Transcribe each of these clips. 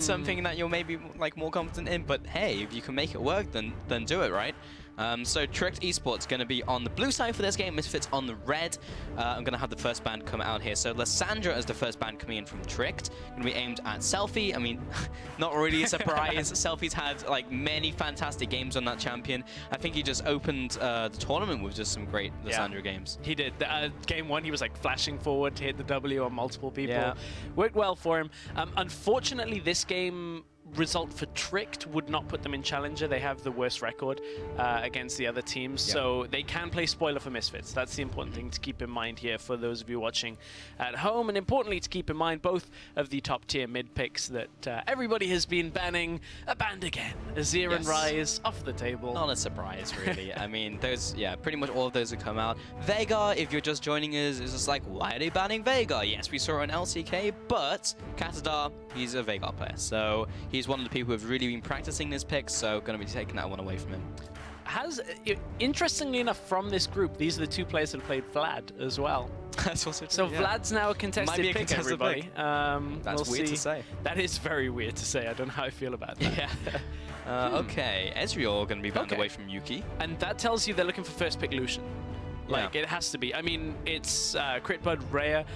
something that you're maybe like more confident in, but hey, if you can make it work, then do it, right? So Tricked eSports going to be on the blue side for this game, Misfits on the red. I'm going to have the first band come out here. So Lysandra is the first band coming in from Tricked. Going to be aimed at Selfie. I mean, not really a surprise. Selfie's had like many fantastic games on that champion. I think he just opened the tournament with just some great Lysandra games. He did. Game 1, he was like flashing forward to hit the W on multiple people. Yeah. Worked well for him. Unfortunately, this game result for Tricked would not put them in Challenger. They have the worst record against the other teams, so they can play spoiler for Misfits. That's the important thing to keep in mind here for those of you watching at home, and importantly to keep in mind both of the top tier mid picks that everybody has been banning. A banned again. Azir and Rise off the table. Not a surprise, really. I mean, those, pretty much all of those have come out. Veigar, if you're just joining us, is just like, why are they banning Veigar? Yes, we saw an LCK, but Katadar, he's a Veigar player, so he's one of the people who have really been practicing this pick, so going to be taking that one away from him. Interestingly enough, from this group, these are the two players that have played Vlad as well. That's also true, so Vlad's now a contested pick, everybody. That's weird to say. That is very weird to say. I don't know how I feel about that. Yeah. Okay, Ezreal going to be banned away from Yuki. And that tells you they're looking for first pick Lucian. Like, it has to be. I mean, it's Critbud, Rhea.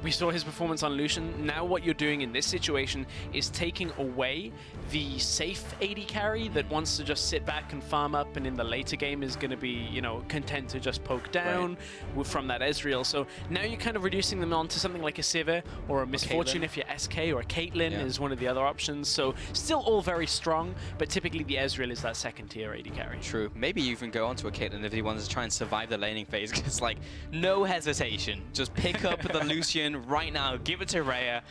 We saw his performance on Lucian. Now what you're doing in this situation is taking away the safe AD carry that wants to just sit back and farm up, and in the later game is going to be, you know, content to just poke down from that Ezreal. So now you're kind of reducing them onto something like a Sivir or a Misfortune if you're SK, or a Caitlyn is one of the other options. So still all very strong, but typically the Ezreal is that second tier AD carry. True. Maybe you can go onto a Caitlyn if he wants to try and survive the laning phase, because like no hesitation, just pick up the Lucian right now, give it to Rhea,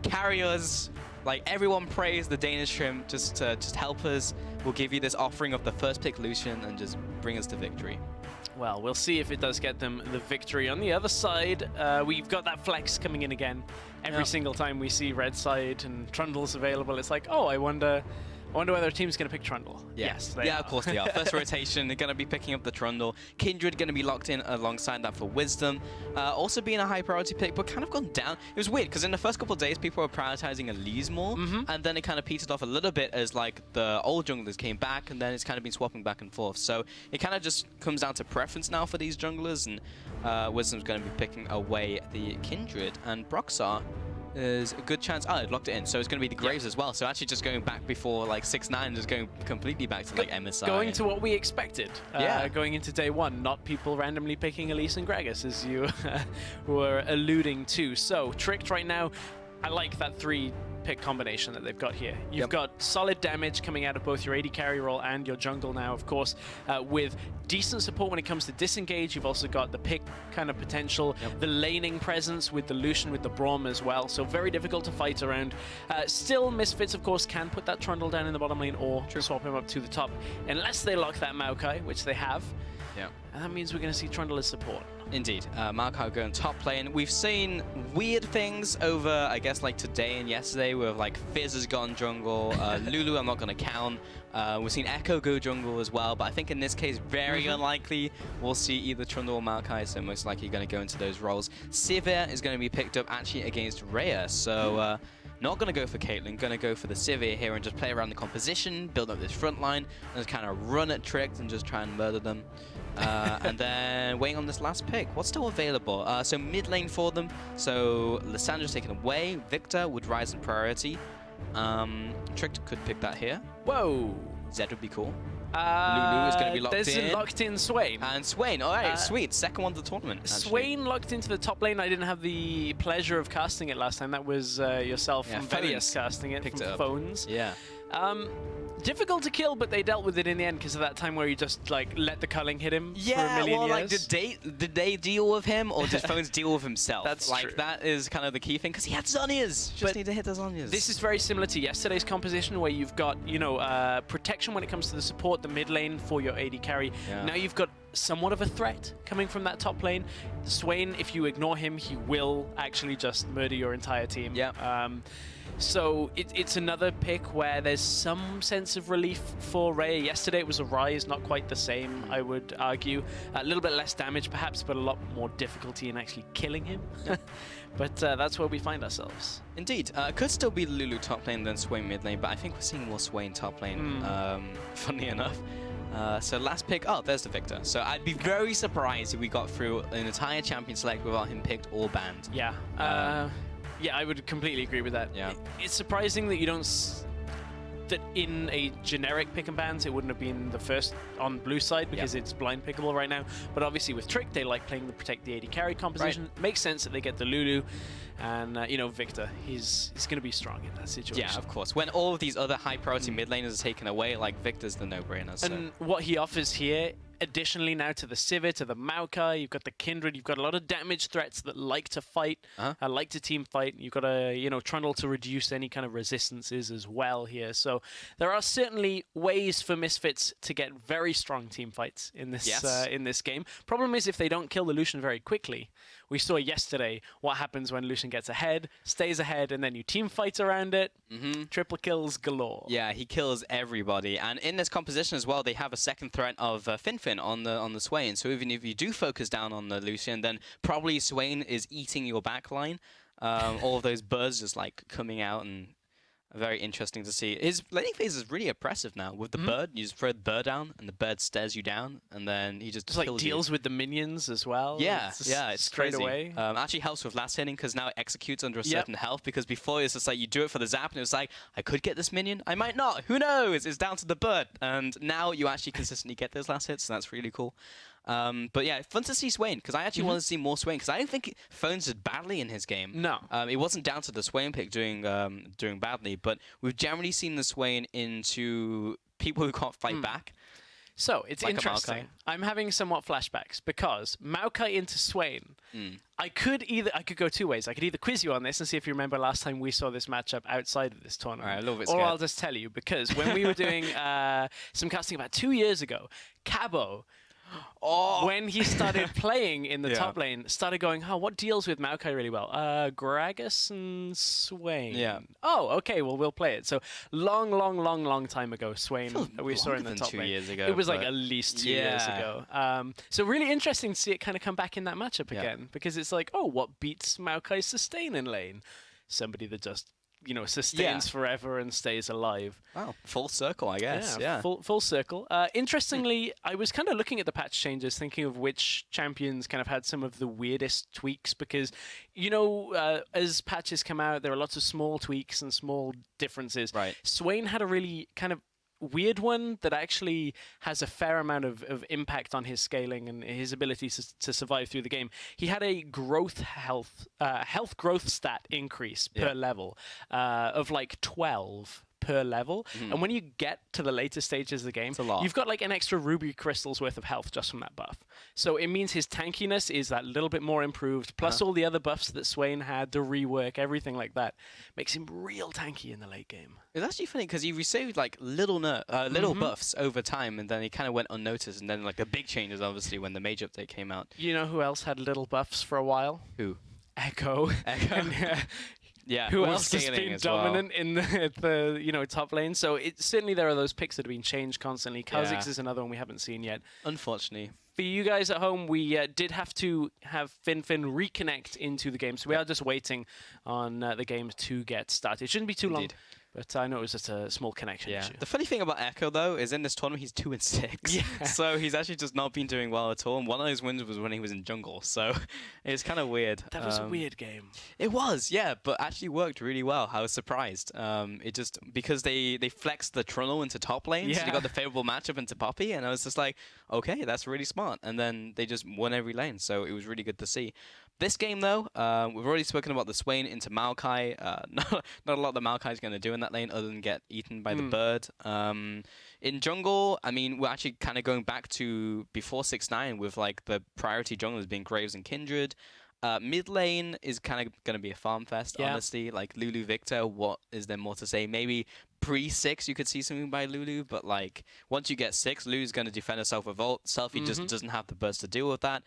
carry us, like everyone praise the Danish Shrimp, just help us. We'll give you this offering of the first pick Lucian and just bring us to victory. Well, we'll see if it does get them the victory. On the other side, we've got that flex coming in again. Every single time we see red side and Trundle's available, it's like, oh, I wonder whether a team's going to pick Trundle. Yes, they are. Of course they are. First rotation, they're going to be picking up the Trundle. Kindred going to be locked in alongside that for Wisdom. Also being a high priority pick, but kind of gone down. It was weird, because in the first couple of days, people were prioritizing Elise more, and then it kind of petered off a little bit as like the old junglers came back, and then it's kind of been swapping back and forth. So it kind of just comes down to preference now for these junglers, and Wisdom's going to be picking away the Kindred, and Broxar is a good chance. Oh, it locked it in. So it's going to be the Graves as well. So actually just going back before like 6-9, just going completely back to like MSI. Going to what we expected. Going into day one, not people randomly picking Elise and Gragas, as you were alluding to. So Tricked right now, I like that 3-pick combination that they've got here. You've got solid damage coming out of both your AD carry role and your jungle now, of course, with decent support when it comes to disengage. You've also got the pick kind of potential, the laning presence with the Lucian, with the Braum as well, so very difficult to fight around. Still, Misfits, of course, can put that Trundle down in the bottom lane or swap him up to the top, unless they lock that Maokai, which they have. And that means we're going to see Trundle as support. Indeed. Maokai going top lane. We've seen weird things over, I guess, like today and yesterday, where like Fizz has gone jungle. Lulu, I'm not going to count. We've seen Echo go jungle as well, but I think in this case, very unlikely we'll see either Trundle or Maokai, so most likely going to go into those roles. Sivir is going to be picked up actually against Rhea, so not going to go for Caitlyn, going to go for the Sivir here and just play around the composition, build up this front line, and just kind of run at Tricked and just try and murder them. And then waiting on this last pick. What's still available? So mid lane for them. So Lysandra's taken away. Victor would rise in priority. Tricked could pick that here. Whoa! Zed would be cool. Lulu is going to be locked in. There's a locked in Swain. And Swain, all right, sweet. Second one of the tournament. Swain locked into the top lane. I didn't have the pleasure of casting it last time. That was yourself from Velius casting it from Phones. Yeah. Difficult to kill, but they dealt with it in the end because of that time where you just like let the culling hit him for a million years. Like did they deal with him, or did Phones deal with himself? That's like true. That is kind of the key thing, because he had Zhonya's. Just need to hit the Zhonya's. This is very similar to yesterday's composition, where you've got protection when it comes to the support, the mid lane for your AD carry. Now you've got somewhat of a threat coming from that top lane. Swain, if you ignore him, he will actually just murder your entire team. Yeah. So it's another pick where there's some sense of relief for Raya. Yesterday it was a Rise, not quite the same, I would argue. A little bit less damage perhaps, but a lot more difficulty in actually killing him. But that's where we find ourselves. Indeed. Could still be Lulu top lane than Swain mid lane, but I think we're seeing more Swain top lane, funny enough. So last pick, oh, there's the Victor. So I'd be very surprised if we got through an entire champion select without him picked or banned. Yeah. Yeah, I would completely agree with that. Yeah. It's surprising that you don't... that in a generic pick and bans, it wouldn't have been the first on blue side because it's blind pickable right now. But obviously with Trick, they like playing the protect the AD carry composition. Right. Makes sense that they get the Lulu. And, you know, Victor, he's going to be strong in that situation. Yeah, of course. When all of these other high-priority mid laners are taken away, like, Victor's the no-brainer. So. And what he offers here, additionally now to the Sivir, to the Maokai, you've got the Kindred, you've got a lot of damage threats that like to fight, like to team fight. You've got a, you know, Trundle to reduce any kind of resistances as well here. So there are certainly ways for Misfits to get very strong team fights in this game. Problem is if they don't kill the Lucian very quickly. We saw yesterday what happens when Lucian gets ahead, stays ahead, and then you team fight around it. Triple kills galore. Yeah, he kills everybody. And in this composition as well, they have a second threat of Finfin on the Swain. So even if you do focus down on the Lucian, then probably Swain is eating your backline. All of those birds just like coming out and very interesting to see. His laning phase is really oppressive now. With the bird, you just throw the bird down, and the bird stares you down, and then he just kills like deals with the minions as well. Yeah, it's straight crazy. away. Actually helps with last hitting because now it executes under a certain health. Because before it's just like you do it for the zap, and it was like I could get this minion, I might not. Who knows? It's down to the bird, and now you actually consistently get those last hits, so that's really cool. But yeah, fun to see Swain, because I actually want to see more Swain, because I don't think Phones did badly in his game. No. It wasn't down to the Swain pick doing badly, but we've generally seen the Swain into people who can't fight back. So, it's like interesting. I'm having somewhat flashbacks, because Maokai into Swain, I could go two ways. I could either quiz you on this and see if you remember last time we saw this matchup outside of this tournament. All right, a little bit or scared. I'll just tell you, because when we were doing some casting about 2 years ago, Cabo... when he started playing in the top lane, started going, what deals with Maokai really well? Gragas and Swain. Yeah. Oh, okay, well, we'll play it. So, long time ago, Swain, we saw in the top 2 lane. years ago. It was like at least 2 years ago. So, really interesting to see it kind of come back in that matchup again, because it's like, what beats Maokai's sustain in lane? Somebody that just, you know, sustains forever and stays alive. Wow, full circle, I guess. Yeah. Full circle. Interestingly, I was kind of looking at the patch changes, thinking of which champions kind of had some of the weirdest tweaks, because, you know, as patches come out, there are lots of small tweaks and small differences. Right. Swain had a really kind of weird one that actually has a fair amount of impact on his scaling and his ability to survive through the game. He had a health growth stat increase per level of like 12 per level. And when you get to the later stages of the game, you've got like an extra ruby crystals worth of health just from that buff. So it means his tankiness is that little bit more improved, plus all the other buffs that Swain had, the rework, everything like that. Makes him real tanky in the late game. It's actually funny because he received like little buffs over time, and then he kind of went unnoticed, and then like the big changes obviously when the major update came out. You know who else had little buffs for a while? Who? Echo. And, who else has been dominant in the top lane? So certainly there are those picks that have been changed constantly. Kha'Zix is another one we haven't seen yet. Unfortunately. For you guys at home, we did have to have Finfin reconnect into the game, so we are just waiting on the game to get started. It shouldn't be too long. But I know it was just a small connection issue. The funny thing about Echo, though, is in this tournament, he's 2-6. Yeah. So he's actually just not been doing well at all. And one of his wins was when he was in jungle. So it's kind of weird. That was a weird game. It was, yeah, but actually worked really well. I was surprised. It just, because they flexed the Trundle into top lane, so you got the favorable matchup into Poppy. And I was just like, okay, that's really smart. And then they just won every lane. So it was really good to see. This game, though, we've already spoken about the Swain into Maokai. Not a lot that Maokai's going to do in that lane other than get eaten by the bird. In jungle, I mean, we're actually kind of going back to before 6-9 with like the priority junglers being Graves and Kindred. Mid lane is kind of going to be a farm fest, honestly. Like Lulu Victor, what is there more to say? Maybe pre-6 you could see something by Lulu, but like once you get 6, Lulu's going to defend herself with ult. Selfie just doesn't have the burst to deal with that.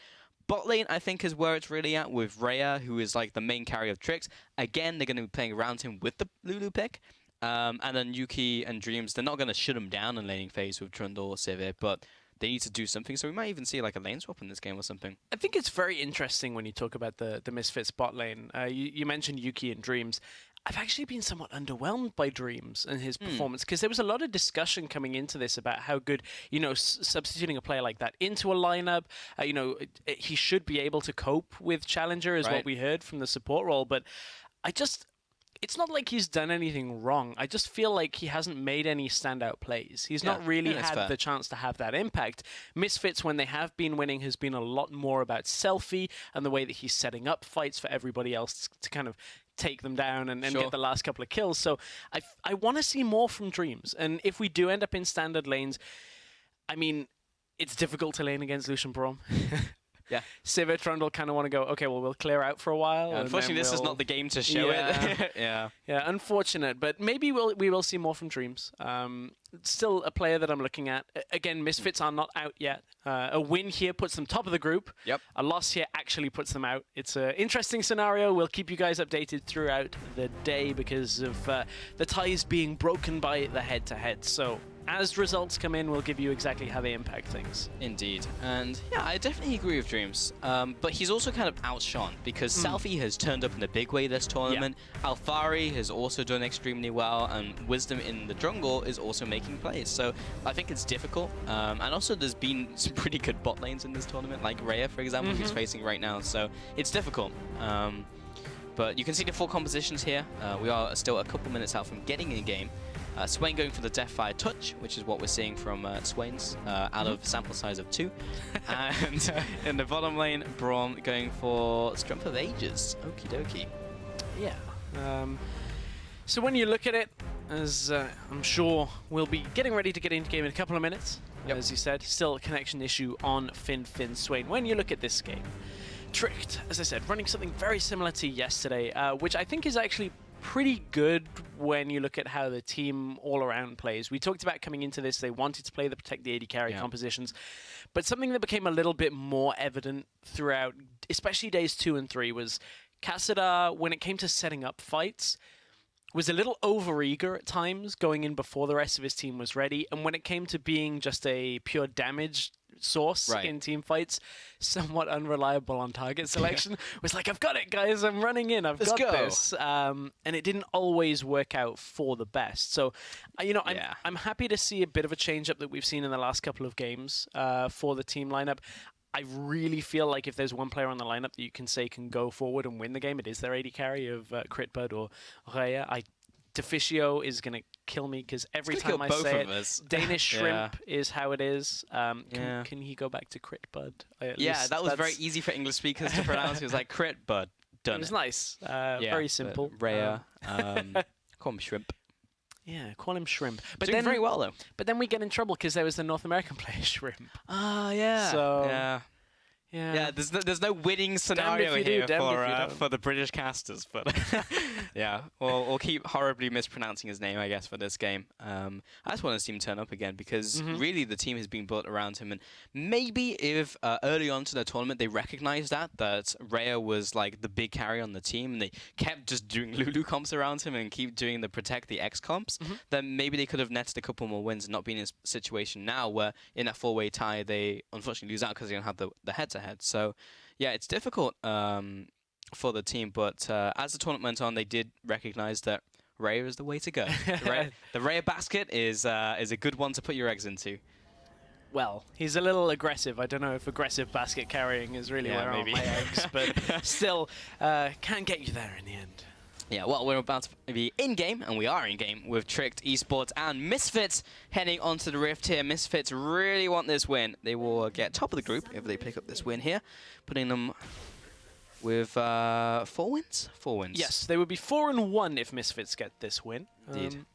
Bot lane, I think, is where it's really at with Rhea, who is like the main carry of Tricks. Again, they're going to be playing around him with the Lulu pick. And then Yuki and Dreams, they're not going to shut him down in laning phase with Trundle or Sivir, but they need to do something. So we might even see like a lane swap in this game or something. I think it's very interesting when you talk about the Misfits bot lane. You mentioned Yuki and Dreams. I've actually been somewhat underwhelmed by Dreams and his performance, because there was a lot of discussion coming into this about how good, substituting a player like that into a lineup, he should be able to cope with Challenger, is what we heard from the support role. But it's not like he's done anything wrong. I just feel like he hasn't made any standout plays. He's not really had the chance to have that impact. Misfits, when they have been winning, has been a lot more about Selfie and the way that he's setting up fights for everybody else to kind of take them down and get the last couple of kills. So I want to see more from Dreams. And if we do end up in standard lanes, I mean, it's difficult to lane against Lucian Braum. Yeah. Sivir, Trundle kind of want to go, okay, well, we'll clear out for a while. Yeah, unfortunately, this is not the game to show it. Yeah, unfortunate. But maybe we will see more from Dreams. Still a player that I'm looking at. Again, Misfits are not out yet. A win here puts them top of the group. Yep. A loss here actually puts them out. It's an interesting scenario. We'll keep you guys updated throughout the day because of the ties being broken by the head-to-head. So as results come in, we'll give you exactly how they impact things. Indeed. And yeah, I definitely agree with Dreams. But he's also kind of outshone because Selfie has turned up in a big way this tournament. Yeah. Alfari has also done extremely well, and Wisdom in the jungle is also making plays. So I think it's difficult. And also there's been some pretty good bot lanes in this tournament, like Rhea, for example, who's facing right now. So it's difficult. But you can see the full compositions here. We are still a couple minutes out from getting in game. Swain going for the Deathfire Touch, which is what we're seeing from Swain's out of sample size of 2. And in the bottom lane, Braum going for Strength of Ages. Okie dokie. Yeah. So when you look at it, as I'm sure we'll be getting ready to get into game in a couple of minutes, as you said, still a connection issue on Finn Swain. When you look at this game, Tricked, as I said, running something very similar to yesterday, which I think is actually pretty good when you look at how the team all around plays. We talked about coming into this, they wanted to play the protect the AD carry compositions, but something that became a little bit more evident throughout, especially days 2 and 3, was Cassidy, when it came to setting up fights, was a little overeager at times, going in before the rest of his team was ready, and when it came to being just a pure damage source in team fights, somewhat unreliable on target selection. Was like, I've got it, guys, I'm running in, Let's got this. And it didn't always work out for the best. So, I'm happy to see a bit of a change up that we've seen in the last couple of games for the team lineup. I really feel like if there's one player on the lineup that you can say can go forward and win the game, it is their AD carry of Critbud or Rhea. Deficio is going to kill me because every time I say it, Danish Shrimp is how it is. Can he go back to Critbud? That was very easy for English speakers to pronounce. It was like Critbud. Done. It was nice. Very simple. Rhea. Call him Shrimp. Yeah, call him Shrimp. But doing very well, though. But then we get in trouble because there was the North American player Shrimp. Yeah. So, yeah, there's no winning scenario here for the British casters, but yeah, we'll keep horribly mispronouncing his name, I guess, for this game. I just want to see him turn up again because really the team has been built around him, and maybe if early on to the tournament they recognized that Rhea was like the big carry on the team, and they kept just doing Lulu comps around him and keep doing the protect the X comps, then maybe they could have netted a couple more wins and not been in a situation now where in that 4-way tie they unfortunately lose out because they don't have the head-to-head. So, yeah, it's difficult for the team, but as the tournament went on, they did recognize that Rhea is the way to go. The Rhea basket is a good one to put your eggs into. Well, he's a little aggressive. I don't know if aggressive basket carrying is really where I want my eggs, but still can get you there in the end. Yeah, well, we're about to be in-game, and we are in-game, with Tricked, eSports, and Misfits heading onto the Rift here. Misfits really want this win. They will get top of the group if they pick up this win here, putting them with 4 wins? 4 wins. Yes, they would be 4-1 if Misfits get this win. Indeed.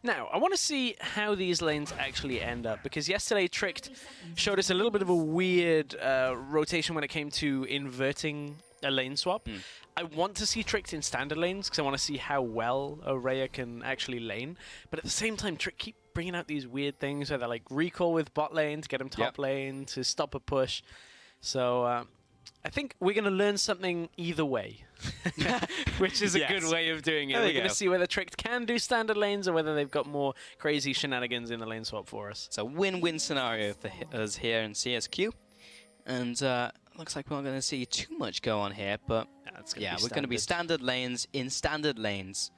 Now, I want to see how these lanes actually end up, because yesterday Tricked showed us a little bit of a weird rotation when it came to inverting a lane swap. I want to see Tricked in standard lanes, because I want to see how well Rhea can actually lane. But at the same time, Tricked keep bringing out these weird things where they're like recall with bot lane to get him top lane, to stop a push. So I think we're going to learn something either way, which is a good way of doing it. We're going to see whether Tricked can do standard lanes or whether they've got more crazy shenanigans in the lane swap for us. It's a win-win scenario for us here in CSQ. And looks like we're not going to see too much go on here, but yeah, we're going to be standard lanes in standard lanes.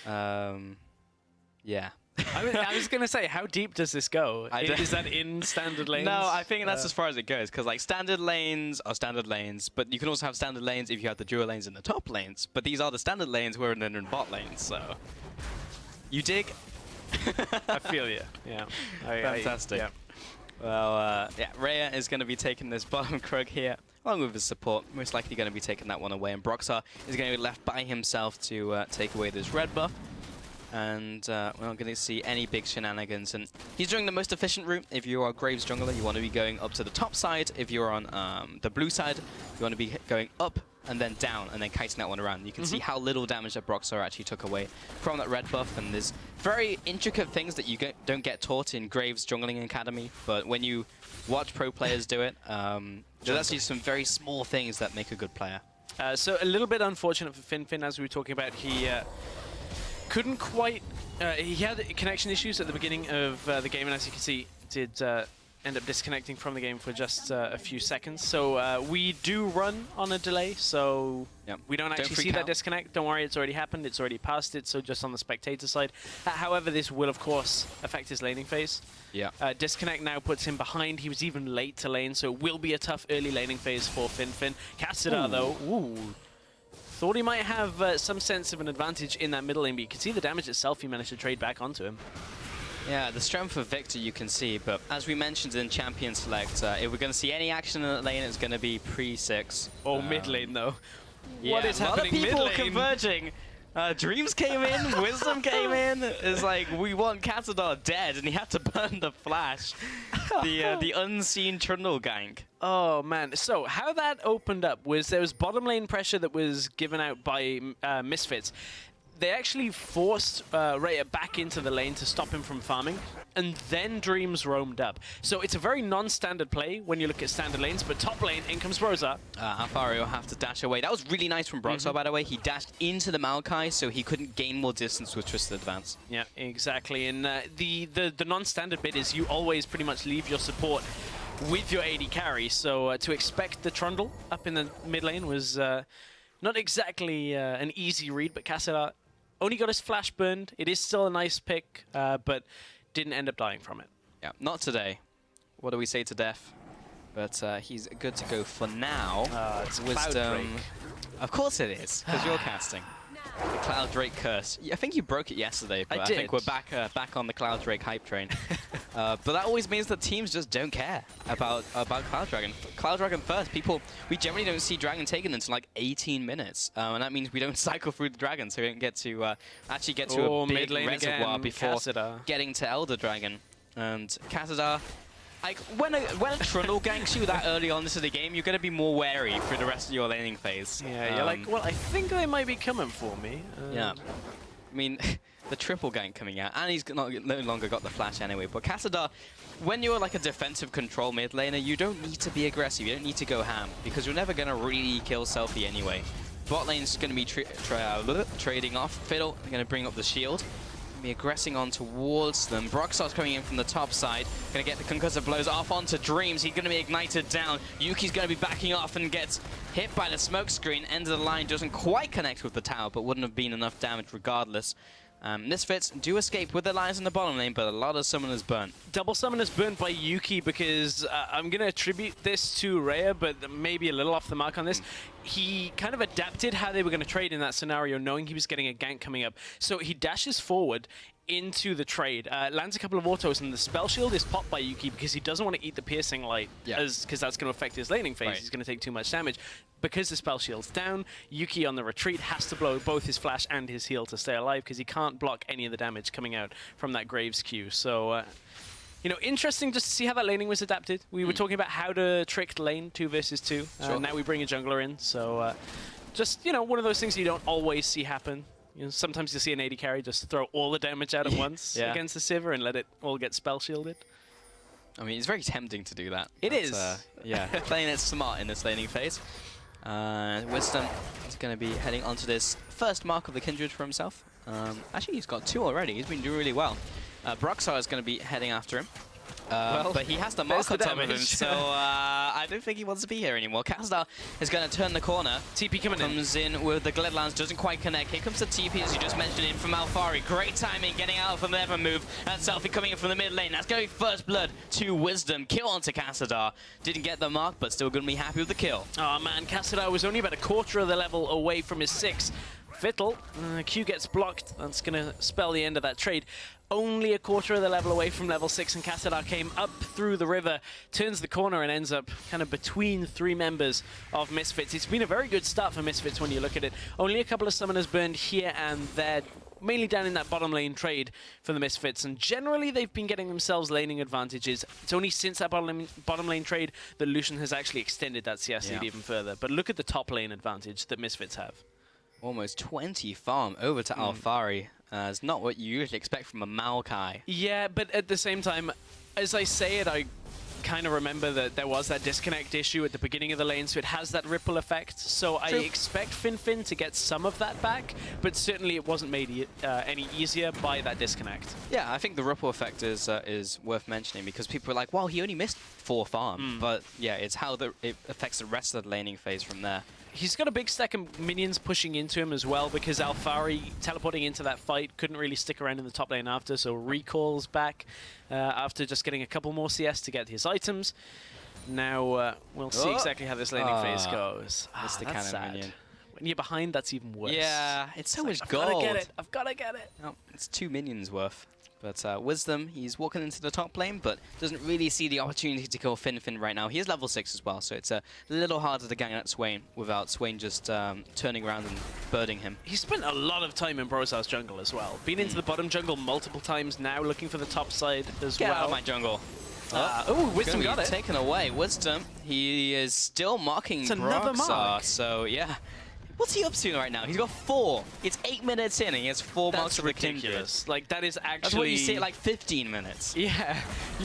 Yeah. I was going to say, how deep does this go? Is that in standard lanes? No, I think that's as far as it goes, because like standard lanes are standard lanes, but you can also have standard lanes if you have the dual lanes in the top lanes. But these are the standard lanes where they're in bot lanes, so you dig? I feel you. Yeah. Fantastic. Well, yeah, Rhea is going to be taking this bottom Krug here, along with his support. Most likely going to be taking that one away, and Broxar is going to be left by himself to take away this red buff. And we're not going to see any big shenanigans. And he's doing the most efficient route. If you are Graves jungler, you want to be going up to the top side. If you're on the blue side, you want to be going up and then down and then kiting that one around. You can see how little damage that Broxar actually took away from that red buff. And there's very intricate things that you don't get taught in Graves Jungling Academy. But when you watch pro players do it, there's actually some very small things that make a good player. So a little bit unfortunate for Finfin, as we were talking about. He couldn't quite... he had connection issues at the beginning of the game, and as you can see, did end up disconnecting from the game for just a few seconds. So we do run on a delay, so we don't actually see that disconnect. Don't worry, it's already happened. It's already past it, so just on the spectator side. However, this will, of course, affect his laning phase. Yeah. Disconnect now puts him behind. He was even late to lane, so it will be a tough early laning phase for Finfin. Cassadar, though, thought he might have some sense of an advantage in that middle lane, but you can see the damage itself he managed to trade back onto him. Yeah, the strength of Victor you can see, but as we mentioned in Champion Select, if we're going to see any action in that lane, it's going to be pre-6. Oh, mid lane though. Yeah, what is happening mid lane? A lot of people converging. Dreams came in, Wisdom came in. It's like, we want Cassadar dead, and he had to burn the flash. The unseen Trundle gank. Oh man, so how that opened up was there was bottom lane pressure that was given out by Misfits. They actually forced Rhea back into the lane to stop him from farming, and then Dreams roamed up. So it's a very non-standard play when you look at standard lanes, but top lane, in comes Broxar. Alfari will have to dash away. That was really nice from Broxar, by the way. He dashed into the Maokai, so he couldn't gain more distance with Twisted Advance. Yeah, exactly. And the non-standard bit is you always pretty much leave your support with your AD carry, so to expect the Trundle up in the mid lane was not exactly an easy read, but Cassadar only got his flash burned. It is still a nice pick, but didn't end up dying from it. Yeah, not today. What do we say to Def? But he's good to go for now. It's Wisdom. Of course it is, because you're casting. The Cloud Drake curse. I think you broke it yesterday, but I think we're back on the Cloud Drake hype train. But that always means that teams just don't care about Cloud Dragon. Cloud Dragon first. We generally don't see Dragon taken until like 18 minutes, and that means we don't cycle through the Dragon, so we don't get to actually get to a big reservoir before getting to Elder Dragon. And Cassadar, like when a Trundle ganks you that early on into the game, you're going to be more wary for the rest of your laning phase. Yeah, you're like, well, I think they might be coming for me. Yeah. I mean, the triple gank coming out, and he's no longer got the flash anyway. But Cassadar, when you're like a defensive control mid laner, you don't need to be aggressive. You don't need to go ham, because you're never going to really kill Selfie anyway. Bot lane's going to be trading off. Fiddle going to bring up the shield. Be aggressing on towards them. Broxar's coming in from the top side. Going to get the concussive blows off onto Dreams. He's going to be ignited down. Yuki's going to be backing off and gets hit by the smoke screen. End of the line doesn't quite connect with the tower, but wouldn't have been enough damage regardless. Misfits do escape with the lines in the bottom lane, but a lot of summoners burnt. Double summoners burnt by Yuki, because I'm going to attribute this to Rhea, but maybe a little off the mark on this. He kind of adapted how they were going to trade in that scenario, knowing he was getting a gank coming up. So he dashes forward. into the trade. Lands a couple of autos, and the spell shield is popped by Yuki because he doesn't want to eat the piercing light, because that's going to affect his laning phase. He's going to take too much damage. Because the spell shield's down, Yuki on the retreat has to blow both his flash and his heal to stay alive because he can't block any of the damage coming out from that Graves Q. So, you know, interesting just to see how that laning was adapted. We were talking about how to trick lane 2 versus 2. Now we bring a jungler in. So, just, you know, one of those things you don't always see happen. You know, sometimes you see an AD carry just throw all the damage out at once against the Sivir and let it all get spell shielded. I mean, it's very tempting to do that. It is. Yeah, playing it smart in this laning phase. Wisdom is going to be heading onto this first mark of the Kindred for himself. Actually, he's got 2 already. He's been doing really well. Broxar is going to be heading after him. But he has the mark on top of him, so I don't think he wants to be here anymore. Kazdar is going to turn the corner. TP comes in with the Gledlands, doesn't quite connect. Here comes the TP, as you just mentioned, in from Alphari. Great timing, getting out from the Ever move. And Selfie coming in from the mid lane. That's going to be first blood to Wisdom. Kill onto Kazdar. Didn't get the mark, but still going to be happy with the kill. Oh man, Kazdar was only about a quarter of the level away from his 6. Fiddle, Q gets blocked. That's going to spell the end of that trade. Only a quarter of the level away from level 6, and Kazdar came up through the river, turns the corner, and ends up kind of between 3 members of Misfits. It's been a very good start for Misfits when you look at it. Only a couple of summoners burned here and there, mainly down in that bottom lane trade for the Misfits, and generally they've been getting themselves laning advantages. It's only since that bottom lane trade that Lucian has actually extended that CS lead even further. But look at the top lane advantage that Misfits have. Almost 20 farm over to Alphari. It's not what you usually expect from a Maokai. Yeah, but at the same time, as I say it, I kind of remember that there was that disconnect issue at the beginning of the lane, so it has that ripple effect. So I expect Fin to get some of that back, but certainly it wasn't made any easier by that disconnect. Yeah, I think the ripple effect is worth mentioning because people are like, well, he only missed 4 farm. But yeah, it's how it affects the rest of the laning phase from there. He's got a big stack of minions pushing into him as well because Alphari, teleporting into that fight, couldn't really stick around in the top lane after, so recalls back after just getting a couple more CS to get his items. Now, we'll see exactly how this laning phase goes. That's the that's cannon sad. minion. When you're behind, that's even worse. Yeah, it's so much I've gold. gotta get it. I've gotta get it. Oh, it's 2 minions worth. But Wisdom, he's walking into the top lane, but doesn't really see the opportunity to kill Fin right now. He is level 6 as well, so it's a little harder to gang at Swain without Swain just turning around and birding him. He spent a lot of time in Brosar's jungle as well. Been into the bottom jungle multiple times now, looking for the top side as well. Get out of my jungle. Oh, Wisdom got it. Taken away. Wisdom, he is still marking It's another mark. So, yeah. What's he up to right now? He's got 4. It's 8 minutes in and he has 4 marks of ridiculous. Like, that is actually... That's what you see at like 15 minutes. Yeah,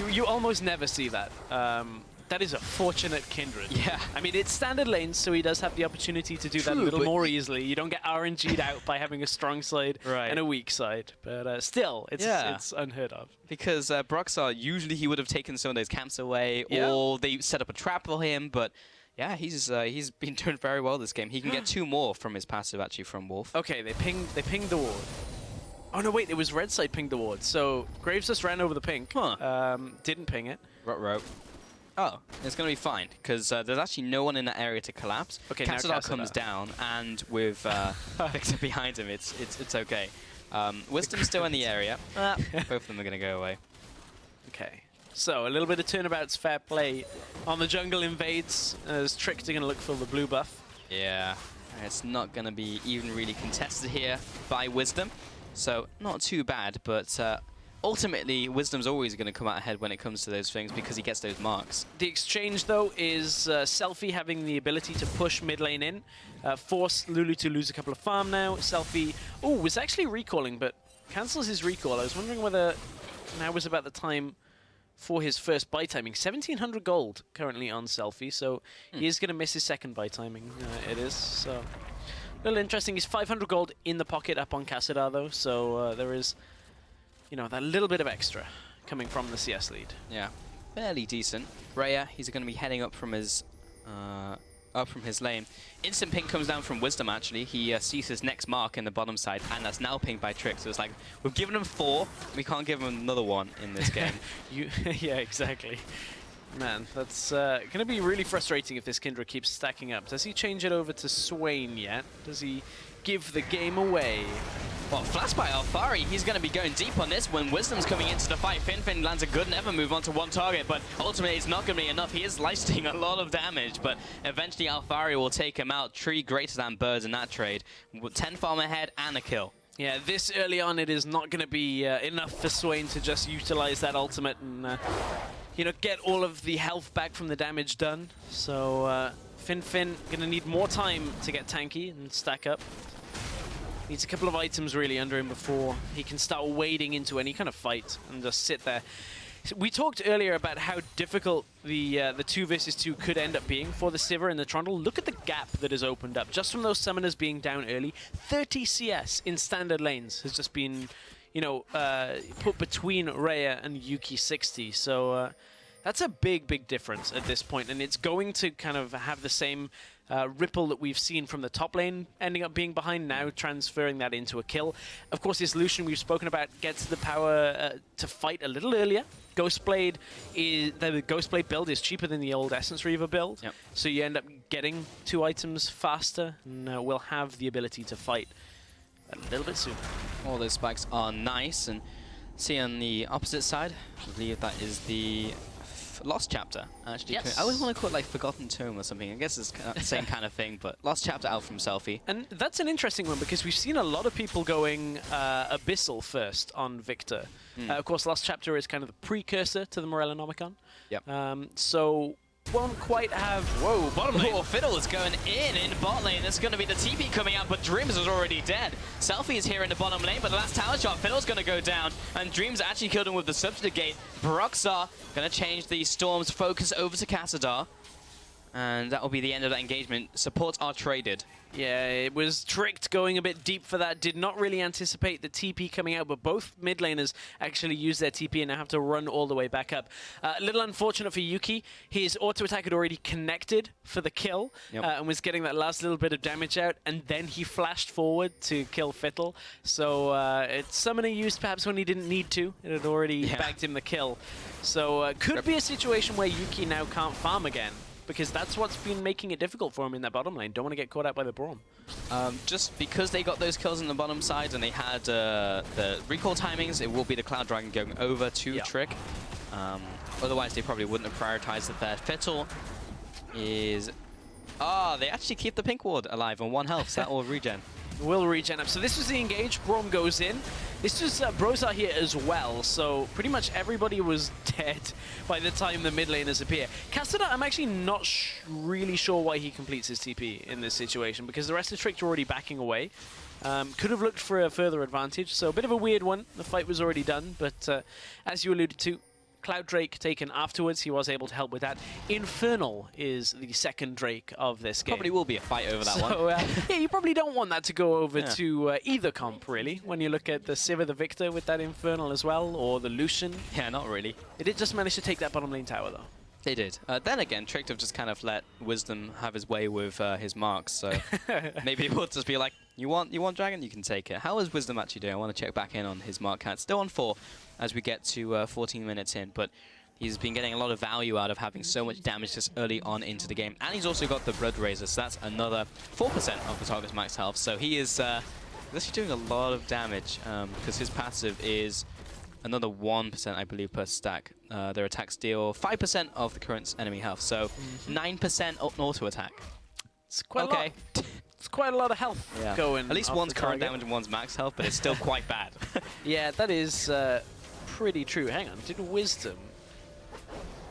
you almost never see that. That is a fortunate Kindred. Yeah. I mean, it's standard lanes, so he does have the opportunity to do that a little more easily. You don't get RNG'd out by having a strong side and a weak side. But still, it's unheard of. Because Broxar, usually he would have taken some of those camps away, or they set up a trap for him, but... Yeah, he's been doing very well this game. He can get 2 more from his passive, actually, from Wolf. Okay, they pinged the ward. Oh, no, wait, it was red side pinged the ward. So Graves just ran over the pink. Didn't ping it. Ruh-roh. Oh, it's going to be fine, because there's actually no one in that area to collapse. Okay, Kasadar comes down, and with Victor behind him, it's okay. Wisdom's still in the area. Both of them are going to go away. Okay. So, a little bit of turnabout's fair play on the jungle invades, as Tricked are going to look for the blue buff. Yeah, it's not going to be even really contested here by Wisdom, so not too bad, but ultimately, Wisdom's always going to come out ahead when it comes to those things because he gets those marks. The exchange, though, is Selfie having the ability to push mid lane in, force Lulu to lose a couple of farm now. Selfie, was actually recalling, but cancels his recall. I was wondering whether now was about the time for his first buy timing. 1,700 gold currently on Selfie, so he is going to miss his second buy timing. It is, so a little interesting. He's 500 gold in the pocket up on Kasadar, though, so there is, you know, that little bit of extra coming from the CS lead. Yeah, fairly decent. Rhea, he's going to be heading up from his lane. Instant ping comes down from Wisdom, actually. He sees his next mark in the bottom side, and that's now pinged by Trick. So it's like, we've given him 4, we can't give him another one in this game. Yeah, exactly. Man, that's going to be really frustrating if this Kindred keeps stacking up. Does he change it over to Swain yet? Does he give the game away? Well, flash by Alfari, he's going to be going deep on this when Wisdom's coming into the fight. Fin lands a good never move onto one target, but ultimately it's not going to be enough. He is licensing a lot of damage, but eventually Alfari will take him out. 3 greater than birds in that trade. 10 farm ahead and a kill. Yeah, this early on it is not going to be enough for Swain to just utilize that ultimate and you know, get all of the health back from the damage done. So Fin gonna need more time to get tanky and stack up. Needs a couple of items really under him before he can start wading into any kind of fight and just sit there. So we talked earlier about how difficult the 2 versus 2 could end up being for the Sivir and the Trundle. Look at the gap that has opened up just from those summoners being down early. 30 CS in standard lanes has just been, you know, put between Rhea and Yuki 60. So that's a big difference at this point, and it's going to kind of have the same ripple that we've seen from the top lane ending up being behind, now transferring that into a kill. Of course, this Lucian we've spoken about gets the power to fight a little earlier. The Ghostblade build is cheaper than the old Essence Reaver build, so you end up getting 2 items faster, and will have the ability to fight a little bit sooner. All those spikes are nice, and see on the opposite side, I believe that is the Lost Chapter, actually. Yes. I always want to call it like Forgotten Tome or something. I guess it's the same kind of thing, but Lost Chapter out from Selfie. And that's an interesting one because we've seen a lot of people going Abyssal first on Victor. Of course, Lost Chapter is kind of the precursor to the Morellonomicon. Yep. So won't quite have... Whoa, bottom lane. Oh, Fiddle is going in bot lane. There's going to be the TP coming out, but Dreams is already dead. Selfie is here in the bottom lane, but the last tower shot, Fiddle's going to go down, and Dreams actually killed him with the Subjugate. Broxar going to change the Storm's focus over to Cassadar, and that will be the end of that engagement. Supports are traded. Yeah, it was tricked going a bit deep for that. Did not really anticipate the TP coming out, but both mid laners actually use their TP and now have to run all the way back up. A little unfortunate for Yuki. His auto attack had already connected for the kill and was getting that last little bit of damage out, and then he flashed forward to kill Fiddle. So it's Summoner used perhaps when he didn't need to. It had already bagged him the kill. So could be a situation where Yuki now can't farm again, because that's what's been making it difficult for him in that bottom lane. Don't want to get caught out by the Braum. Just because they got those kills on the bottom side and they had the recall timings, it will be the Cloud Dragon going over to Trick. Otherwise, they probably wouldn't have prioritized it there. Fiddle is... they actually keep the Pink Ward alive on 1 health, so that will regen. Will regen up. So this was the engage. Braum goes in. This was Brozar here as well, so pretty much everybody was dead by the time the mid laners appear. Cassadar, I'm actually not really sure why he completes his TP in this situation, because the rest of the Trick are already backing away. Could have looked for a further advantage, so a bit of a weird one. The fight was already done, but as you alluded to, Cloud Drake taken afterwards. He was able to help with that. Infernal is the second Drake of this game. Probably will be a fight over that one. Yeah, you probably don't want that to go over to either comp, really, when you look at the Sivir, the Victor with that Infernal as well, or the Lucian. Yeah, not really. They did just manage to take that bottom lane tower, though. They did. Then again, Trick have just kind of let Wisdom have his way with his marks, so maybe it will just be like, you want Dragon? You can take it. How is Wisdom actually doing? I want to check back in on his mark count. Still on 4 as we get to 14 minutes in, but he's been getting a lot of value out of having so much damage just early on into the game. And he's also got the Blood Razor, so that's another 4% of the target's max health. So he is actually doing a lot of damage because his passive is another 1%, I believe, per stack. Their attacks deal 5% of the current enemy health, so 9% auto attack. It's quite a lot. It's quite a lot of health going. At least one's current damage and one's max health, but it's still quite bad. Yeah, that is pretty true. Hang on, did Wisdom...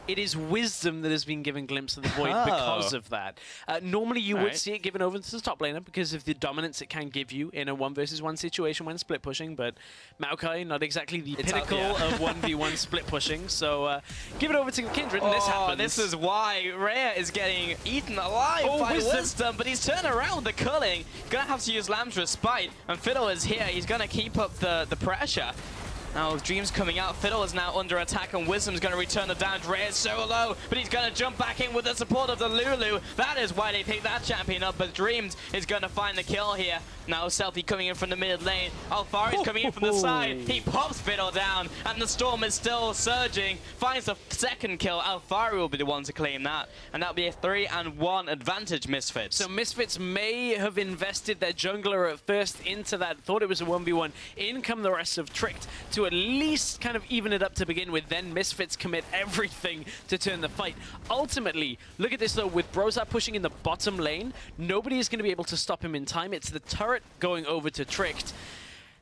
It is Wisdom that has been given Glimpse of the Void because of that. Normally you would see it given over to the top laner because of the dominance it can give you in a 1 versus 1 situation when split pushing, but Maokai, not exactly the pinnacle of 1v1 split pushing, so give it over to Kindred and this happens. This is why Rhea is getting eaten alive by Wisdom, but he's turned around with the culling. Gonna have to use Lamb's Respite, and Fiddle is here. He's gonna keep up the pressure. Now, Dreams coming out. Fiddle is now under attack, and Wisdom's going to return the damage. Rhea is so low, but he's going to jump back in with the support of the Lulu. That is why they picked that champion up, but Dreams is going to find the kill here. Now Selfie coming in from the mid lane. Alfari's coming in from the side. He pops Fiddle down, and the Storm is still surging. Finds the second kill. Alfari will be the one to claim that, and that'll be a 3-1 advantage, Misfits. So Misfits may have invested their jungler at first into that, thought it was a 1v1. In come the rest of Tricked to at least kind of even it up to begin with. Then Misfits commit everything to turn the fight. Ultimately, look at this though, with Brozar pushing in the bottom lane, nobody is going to be able to stop him in time. It's the turret going over to Tricked.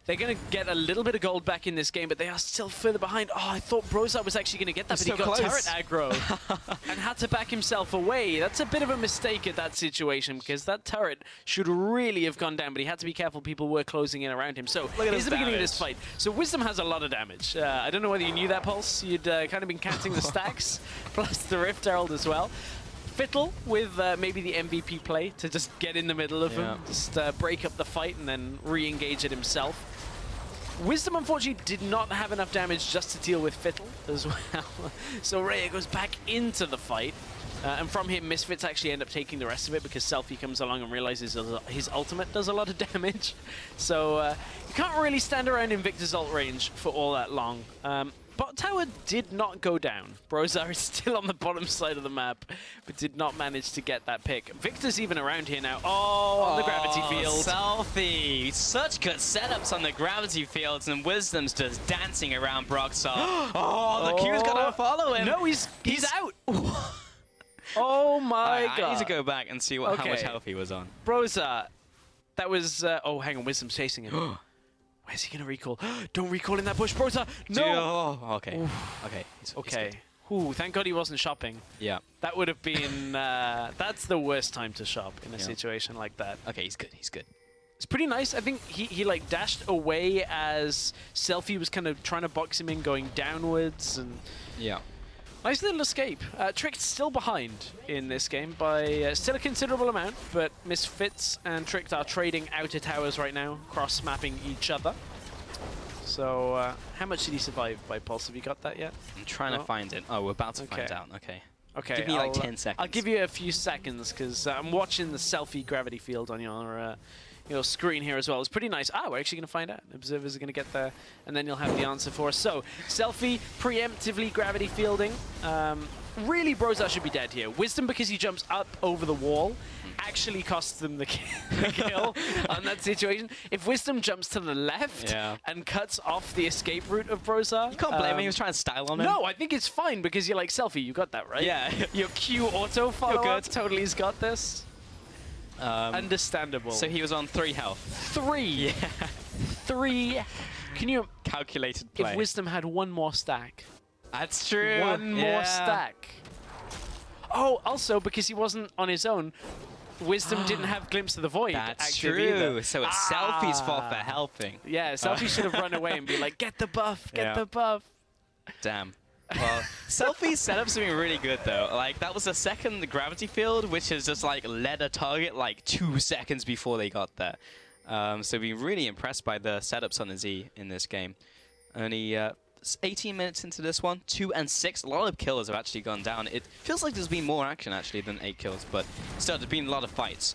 They're going to get a little bit of gold back in this game, but they are still further behind. Oh, I thought Brozar was actually going to get that, but he got turret aggro and had to back himself away. That's a bit of a mistake at that situation, because that turret should really have gone down, but he had to be careful. People were closing in around him. So here's the beginning of this fight. So Wisdom has a lot of damage. I don't know whether you knew that, Pulse. You'd kind of been counting the stacks, plus the Rift Herald as well. Fiddle with maybe the MVP play to just get in the middle of him, just break up the fight and then re-engage it himself. Wisdom, unfortunately, did not have enough damage just to deal with Fiddle as well. So Raya goes back into the fight. And from him, Misfits actually end up taking the rest of it because Selfie comes along and realizes his ultimate does a lot of damage. So you can't really stand around in Victor's ult range for all that long. Bot tower did not go down. Brozar is still on the bottom side of the map, but did not manage to get that pick. Victor's even around here now. Oh, on the gravity field. Selfie. Such good setups on the gravity fields, and Wisdom's just dancing around Broxar. Oh, the Q's gonna follow him. No, he's out. Oh my god. I need to go back and see how much health he was on. Brozar, that was... oh, hang on, Wisdom's chasing him. Where's he going to recall? Don't recall in that bush, Brozar! No! Oh, okay. Okay. Okay. Ooh, thank God he wasn't shopping. Yeah. That would have been... that's the worst time to shop in a situation like that. Okay, he's good. He's good. It's pretty nice. I think he like dashed away as Selfie was kind of trying to box him in, going downwards, and... Yeah. Nice little escape. Tricked still behind in this game by still a considerable amount, but Misfits and Tricked are trading outer towers right now, cross-mapping each other. So, how much did he survive by Pulse? Have you got that yet? I'm trying to find it. Oh, we're about to find out. Okay. Okay. Give me like 10 seconds. I'll give you a few seconds, because I'm watching the Selfie gravity field on your screen here as well. It's pretty nice. We're actually going to find out. Observers are going to get there, and then you'll have the answer for us. So, Selfie preemptively gravity fielding. Really, Brozar should be dead here. Wisdom, because he jumps up over the wall, actually costs them the kill on that situation. If Wisdom jumps to the left and cuts off the escape route of Brozar... You can't blame him. He was trying to style on him. No, I think it's fine, because you're like, Selfie, you got that, right? Yeah. Your Q auto follow-up totally has got this. Understandable. So he was on 3 health. 3? Yeah. 3. Can you... Calculated play. If Wisdom had one more stack. That's true. One more stack. Oh, also, because he wasn't on his own, Wisdom didn't have Glimpse of the Void active either. So it's Selfie's fault for helping. Yeah, Selfie should have run away and be like, get the buff, get the buff. Damn. Well, Selfie's setups have been really good though. Like, that was the second gravity field, which has just like led a target like 2 seconds before they got there. So we've been really impressed by the setups on the Z in this game. Only 18 minutes into this one, 2 and 6. A lot of kills have actually gone down. It feels like there's been more action actually than 8 kills, but still, there's been a lot of fights.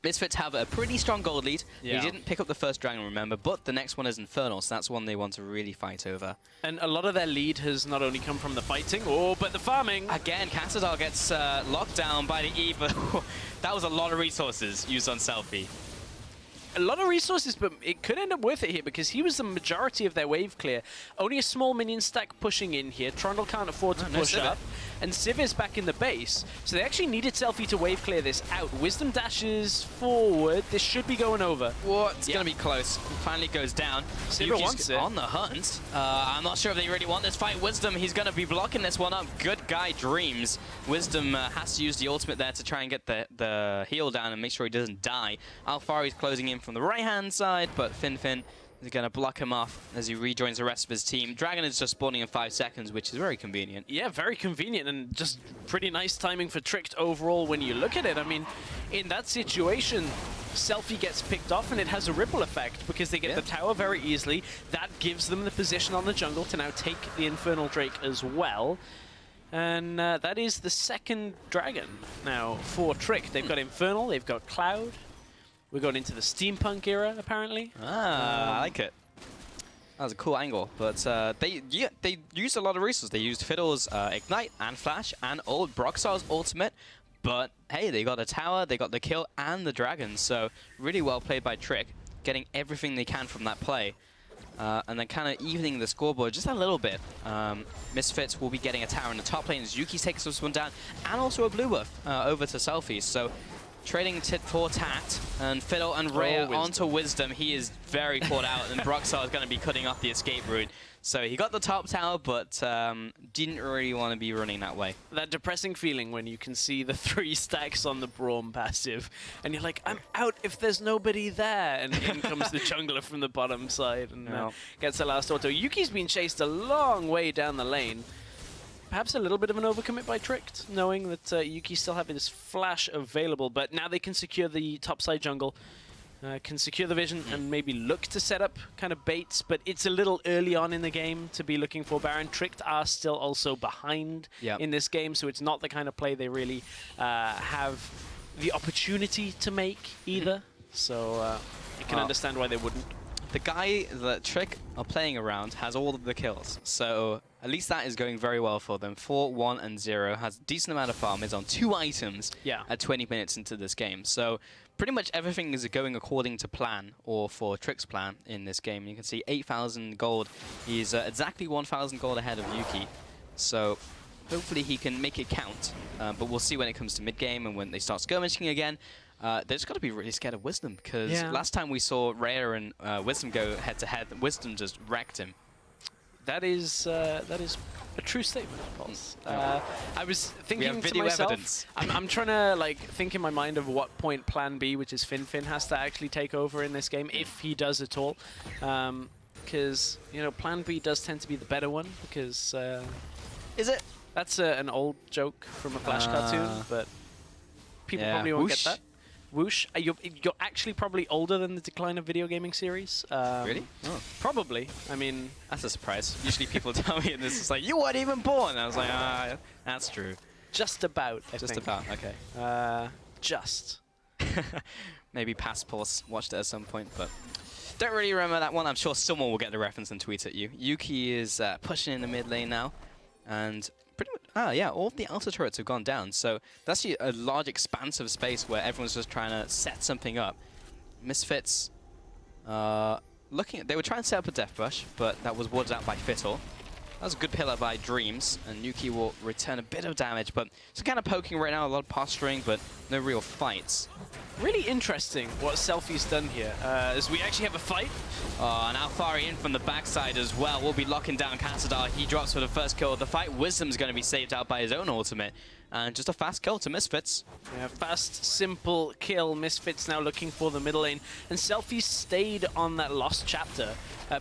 Misfits have a pretty strong gold lead. They didn't pick up the first dragon, remember, but the next one is Infernal, so that's one they want to really fight over. And a lot of their lead has not only come from the fighting, but the farming. Again, Casadar gets locked down by the Eva. That was a lot of resources used on Selfie. A lot of resources, but it could end up worth it here because he was the majority of their wave clear. Only a small minion stack pushing in here. Trundle can't afford to push up. And Civ is back in the base. So they actually needed Selfie to wave clear this out. Wisdom dashes forward. This should be going over. What? It's going to be close. Finally goes down. Civ wants it. On the hunt. I'm not sure if they really want this fight. Wisdom, he's going to be blocking this one up. Good guy Dreams. Wisdom has to use the ultimate there to try and get the heal down and make sure he doesn't die. Alfari's closing in from the right-hand side, but Fin is going to block him off as he rejoins the rest of his team. Dragon is just spawning in 5 seconds, which is very convenient. Yeah, very convenient, and just pretty nice timing for Tricked overall when you look at it. I mean, in that situation, Selfie gets picked off, and it has a ripple effect because they get the tower very easily. That gives them the position on the jungle to now take the Infernal Drake as well. And that is the second dragon now for Tricked. They've got Infernal, they've got Cloud. We're going into the steampunk era, apparently. I like it. That was a cool angle, but they used a lot of resources. They used Fiddle's Ignite and Flash and old Broxar's ultimate, but hey, they got a tower, they got the kill and the dragon, so really well played by Trick, getting everything they can from that play, and then kind of evening the scoreboard just a little bit. Misfits will be getting a tower in the top lane as Yuki takes this one down, and also a blue buff over to Selfies, so trading tit for tat, and Fiddle and Rhea onto Wisdom. He is very caught out, and Broxar is going to be cutting off the escape route. So he got the top tower, but didn't really want to be running that way. That depressing feeling when you can see the 3 stacks on the Braum passive, and you're like, I'm out if there's nobody there. And in comes the jungler from the bottom side and gets the last auto. Yuki's been chased a long way down the lane. Perhaps a little bit of an overcommit by Tricked, knowing that Yuki still having this flash available, but now they can secure the topside jungle, can secure the vision, and maybe look to set up kind of baits, but it's a little early on in the game to be looking for Baron. Tricked are still also behind in this game, so it's not the kind of play they really have the opportunity to make either, so you can understand why they wouldn't. The guy that Trick are playing around has all of the kills, so at least that is going very well for them. 4, 1, and 0, has a decent amount of farm, is on 2 items at 20 minutes into this game. So pretty much everything is going according to plan, or for Trick's plan in this game. You can see 8,000 gold. He's exactly 1,000 gold ahead of Yuki. So hopefully he can make it count, but we'll see when it comes to mid-game and when they start skirmishing again. They just got to be really scared of Wisdom, because last time we saw Rhea and Wisdom go head-to-head, Wisdom just wrecked him. That is a true statement, Pulse. I was thinking to myself, I'm trying to like think in my mind of what point Plan B, which is Fin has to actually take over in this game, if he does at all. Because Plan B does tend to be the better one. Because is it? That's an old joke from a Flash cartoon, but people probably won't get that. Whoosh, you're actually probably older than the decline of video gaming series. Really? Oh. Probably. I mean, that's a surprise. Usually people tell me this is like, you weren't even born. I was like, that's true. Just about, I think. Just about, okay. Just. Maybe Passports watched it at some point, but don't really remember that one. I'm sure someone will get the reference and tweet at you. Yuki is pushing in the mid lane now, and pretty much, all of the outer turrets have gone down, so that's a large expanse of space where everyone's just trying to set something up. Misfits, they were trying to set up a death rush, but that was warded out by Fiddle. That was a good pillar by Dreams, and Yuki will return a bit of damage, but it's kind of poking right now, a lot of posturing, but no real fights. Really interesting what Selfie's done here, as we actually have a fight. And Alfari in from the backside as well. We'll be locking down Katadar. He drops for the first kill of the fight. Wisdom's going to be saved out by his own ultimate. And just a fast kill to Misfits. Yeah, fast, simple kill. Misfits now looking for the middle lane. And Selfie stayed on that lost chapter.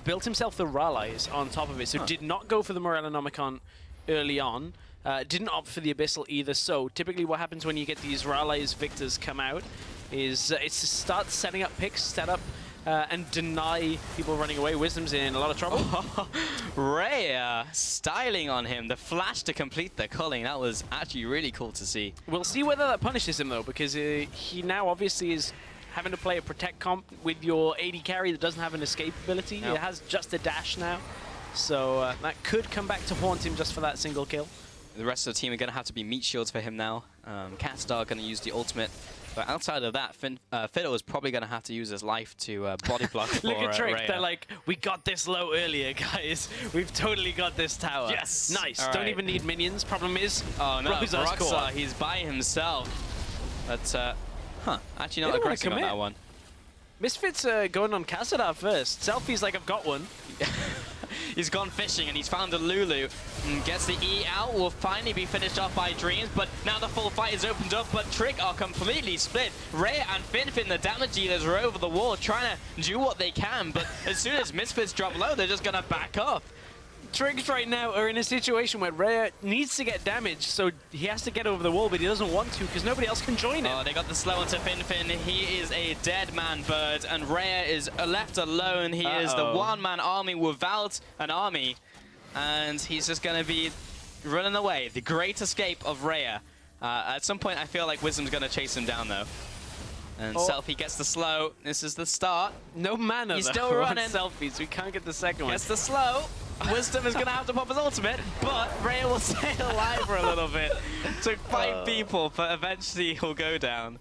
Built himself the Rallies on top of it. So did not go for the Morellonomicon early on. Didn't opt for the Abyssal either. So typically what happens when you get these Rallies Victors come out is it's to start setting up picks, set up and deny people running away. Wisdom's in a lot of trouble. Rhea styling on him. The flash to complete the culling. That was actually really cool to see. We'll see whether that punishes him, though, because he now obviously is having to play a protect comp with your AD carry that doesn't have an escape ability. It has just a dash now. So that could come back to haunt him just for that single kill. The rest of the team are going to have to be meat shields for him now. Katadar going to use the ultimate. But outside of that, Fiddle is probably going to have to use his life to body block for Look at Trick. Rhea. They're like, we got this low earlier, guys. We've totally got this tower. Yes! Nice. Don't even need minions. Problem is, Broxar, he's by himself. But, actually not aggressive on that one. Misfits going on Katadar first. Selfie's like, I've got one. He's gone fishing and he's found a Lulu. And gets the E out, will finally be finished off by Dreams, but now the full fight is opened up, but Trick are completely split. Rhea and Fin, the damage dealers, are over the wall trying to do what they can, but as soon as Misfits drop low, they're just going to back up. Tricks right now are in a situation where Rhea needs to get damage, so he has to get over the wall, but he doesn't want to because nobody else can join him. Oh, they got the slow onto Fin. He is a dead man bird, and Rhea is left alone. He is the one-man army without an army, and he's just going to be running away. The great escape of Rhea. At some point, I feel like Wisdom's going to chase him down, though. And Selfie gets the slow. This is the start. No mana. He's still running. Selfies. We can't get the second one. Gets the slow. Wisdom is going to have to pop his ultimate, but Raya will stay alive for a little bit. Took 5 people, but eventually he'll go down.